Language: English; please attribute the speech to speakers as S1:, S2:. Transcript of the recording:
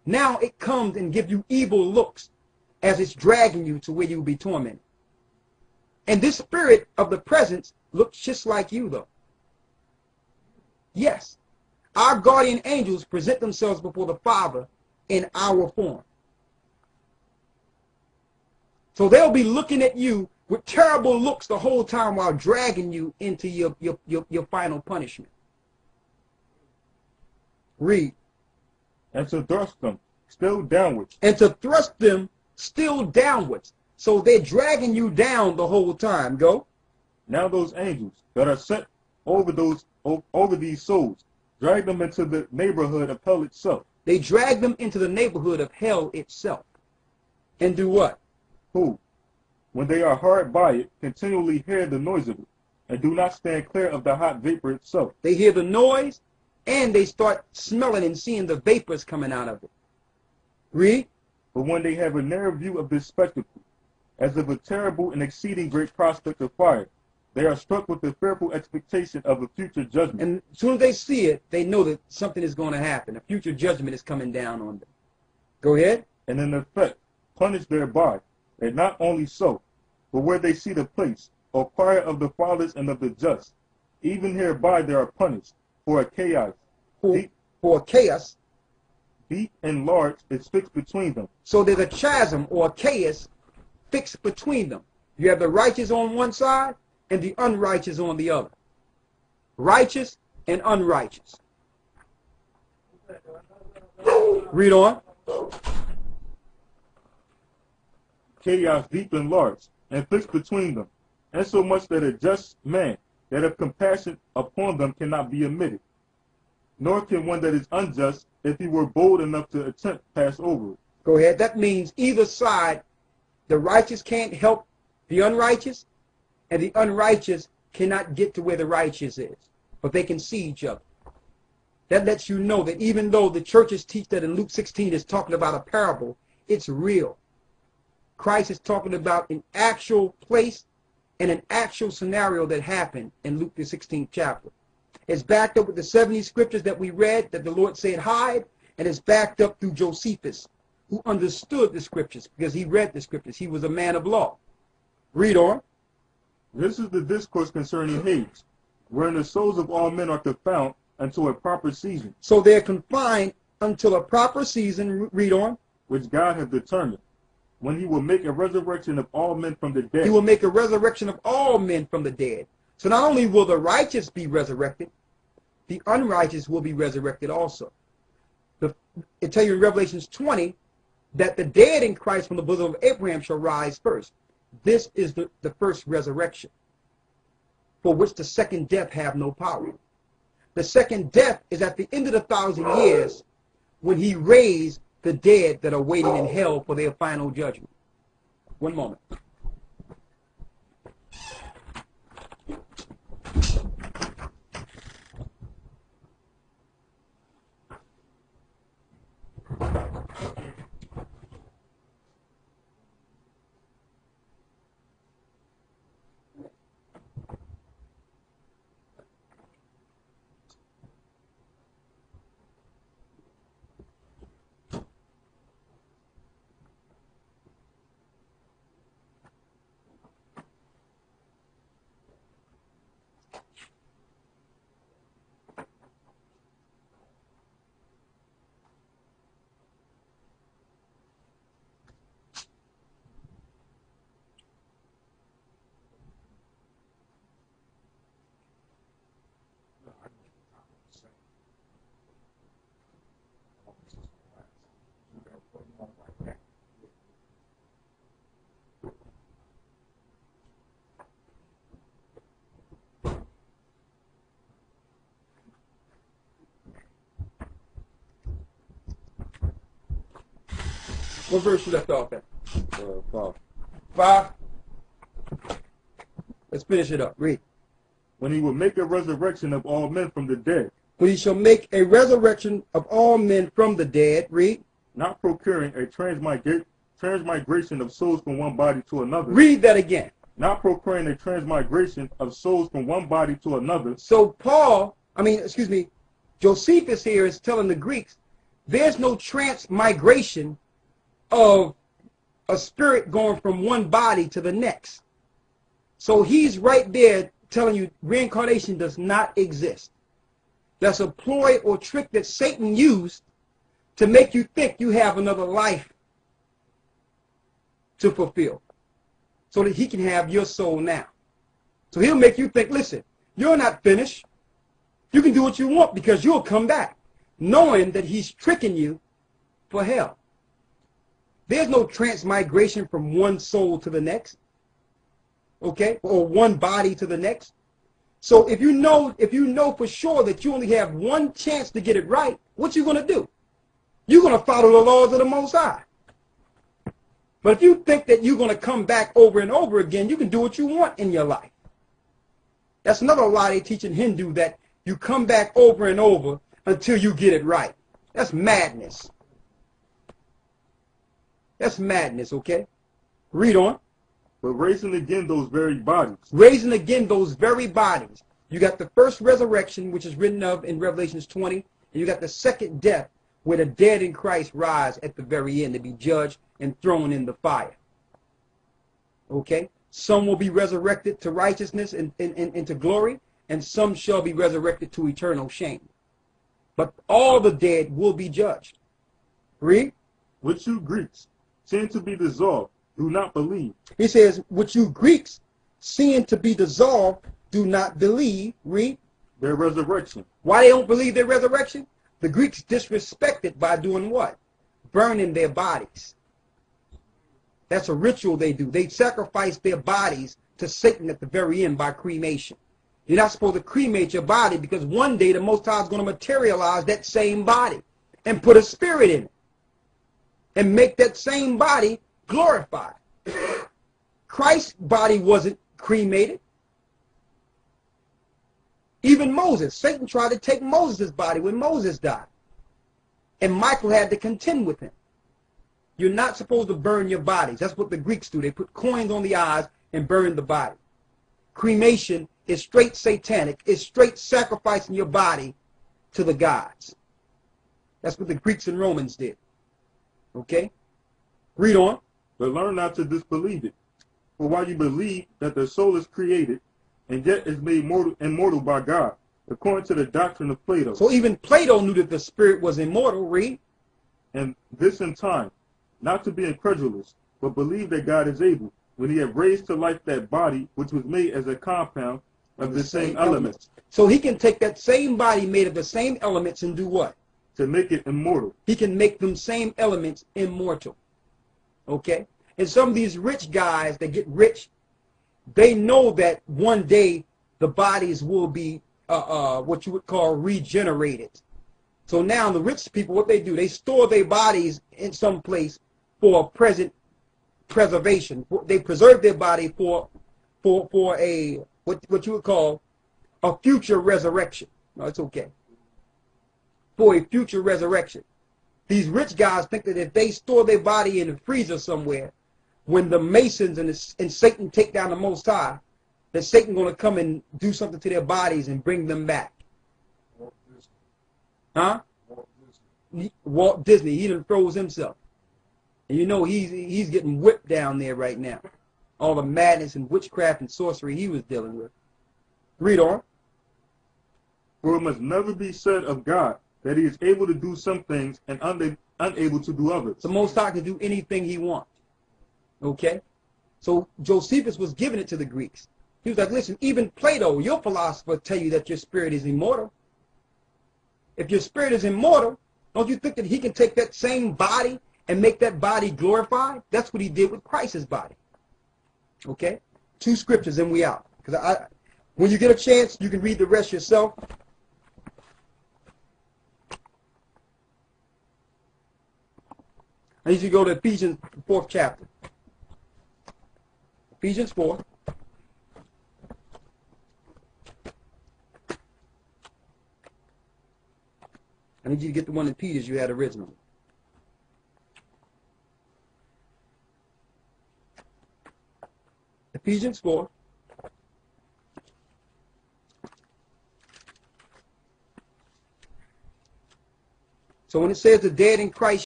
S1: Now it comes and gives you evil looks as it's dragging you to where you will be tormented. And this spirit of the presence looks just like you, though. Yes, our guardian angels present themselves before the Father in our form. So they'll be looking at you with terrible looks the whole time while dragging you into your final punishment. Read.
S2: And to thrust them still downwards.
S1: And to thrust them still downwards. So they're dragging you down the whole time. Go.
S2: Now those angels that are sent over these souls drag them into the neighborhood of hell itself.
S1: They drag them into the neighborhood of hell itself. And do what?
S2: Who, when they are hard by it, continually hear the noise of it, and do not stand clear of the hot vapor itself.
S1: They hear the noise, and they start smelling and seeing the vapors coming out of it. Read.
S2: But when they have a narrow view of this spectacle, as of a terrible and exceeding great prospect of fire, they are struck with the fearful expectation of a future judgment.
S1: And as soon as they see it, they know that something is going to happen. A future judgment is coming down on them. Go ahead.
S2: And in effect, punished thereby, and not only so, but where they see the place, or choir of the fathers and of the just, even hereby they are punished, for a chaos.
S1: For a chaos.
S2: Deep and large is fixed between them.
S1: So there's a chasm or a chaos fixed between them. You have the righteous on one side and the unrighteous on the other. Righteous and unrighteous. Read on.
S2: Chaos deep and large, and fixed between them, insomuch that a just man that have compassion upon them cannot be omitted, nor can one that is unjust, if he were bold enough to attempt, pass over it.
S1: Go ahead. That means either side, the righteous can't help the unrighteous, and the unrighteous cannot get to where the righteous is, but they can see each other. That lets you know that even though the churches teach that in Luke 16 is talking about a parable, it's real. Christ is talking about an actual place and an actual scenario that happened in Luke the 16th chapter. It's backed up with the 70 scriptures that we read that the Lord said hide, and it's backed up through Josephus, who understood the scriptures because he read the scriptures. He was a man of law. Read on.
S2: This is the discourse concerning Hades, wherein the souls of all men are confounded until a proper season.
S1: So they're confined until a proper season. Read on.
S2: Which God hath determined, when he will make a resurrection of all men from the dead.
S1: He will make a resurrection of all men from the dead. So not only will the righteous be resurrected, the unrighteous will be resurrected also. It tells you in Revelations 20 that the dead in Christ from the bosom of Abraham shall rise first. This is the first resurrection, for which the second death have no power. The second death is at the end of the 1,000 years when he raised the dead that are waiting in hell for their final judgment. One moment. What verse you left off at?
S2: 5.
S1: 5? Let's finish it up. Read.
S2: When he will make a resurrection of all men from the dead.
S1: When he shall make a resurrection of all men from the dead. Read.
S2: Not procuring a transmigration of souls from one body to another.
S1: Read that again.
S2: Not procuring a transmigration of souls from one body to another.
S1: So Josephus here is telling the Greeks there's no transmigration of a spirit going from one body to the next. So he's right there telling you reincarnation does not exist. That's a ploy or trick that Satan used to make you think you have another life to fulfill so that he can have your soul now. So he'll make you think, listen, you're not finished. You can do what you want because you'll come back, knowing that he's tricking you for hell. There's no transmigration from one soul to the next, okay, or one body to the next. So if you know for sure that you only have one chance to get it right, what you going to do? You're going to follow the laws of the Most High. But if you think that you're going to come back over and over again, you can do what you want in your life. That's another lie they teach in Hindu, that you come back over and over until you get it right. That's madness. That's madness, okay? Read on.
S2: But raising again those very bodies.
S1: Raising again those very bodies. You got the first resurrection, which is written of in Revelations 20, and you got the second death, where the dead in Christ rise at the very end to be judged and thrown in the fire. Okay? Some will be resurrected to righteousness and to glory, and some shall be resurrected to eternal shame. But all the dead will be judged. Read.
S2: Which you Greeks, seem to be dissolved, do not believe.
S1: He says, which you Greeks, seeing to be dissolved, do not believe. Read.
S2: Their resurrection.
S1: Why they don't believe their resurrection? The Greeks disrespected by doing what? Burning their bodies. That's a ritual they do. They sacrifice their bodies to Satan at the very end by cremation. You're not supposed to cremate your body because one day the Most High is going to materialize that same body and put a spirit in it and make that same body glorified. Christ's body wasn't cremated. Even Moses, Satan tried to take Moses' body when Moses died. And Michael had to contend with him. You're not supposed to burn your bodies. That's what the Greeks do. They put coins on the eyes and burn the body. Cremation is straight satanic. It's straight sacrificing your body to the gods. That's what the Greeks and Romans did. Okay? Read on.
S2: But learn not to disbelieve it. For while you believe that the soul is created, and yet is made immortal by God, according to the doctrine of Plato.
S1: So even Plato knew that the spirit was immortal. Read.
S2: And this in time, not to be incredulous, but believe that God is able, when he had raised to life that body which was made as a compound of the same elements.
S1: So he can take that same body made of the same elements and do what?
S2: To make it immortal.
S1: He can make them same elements immortal. Okay? And some of these rich guys that get rich, they know that one day the bodies will be what you would call regenerated. So now the rich people, what they do, they store their bodies in some place for present preservation. They preserve their body for a what you would call a future resurrection. No, it's okay. For a future resurrection. These rich guys think that if they store their body in a freezer somewhere, when the Masons and Satan take down the Most High, that Satan going to come and do something to their bodies and bring them back. Huh? Walt Disney. He done froze himself. And you know he's getting whipped down there right now. All the madness and witchcraft and sorcery he was dealing with. Read on.
S2: For it must never be said of God that he is able to do some things and unable to do others.
S1: The Most High can do anything he wants. Okay? So Josephus was giving it to the Greeks. He was like, listen, even Plato, your philosopher, tell you that your spirit is immortal. If your spirit is immortal, don't you think that he can take that same body and make that body glorified? That's what he did with Christ's body. Okay? 2 scriptures and we out. Because when you get a chance, you can read the rest yourself. I need you to go to Ephesians 4th chapter. Ephesians 4. I need you to get the one in Peter's you had originally. Ephesians 4. So when it says the dead in Christ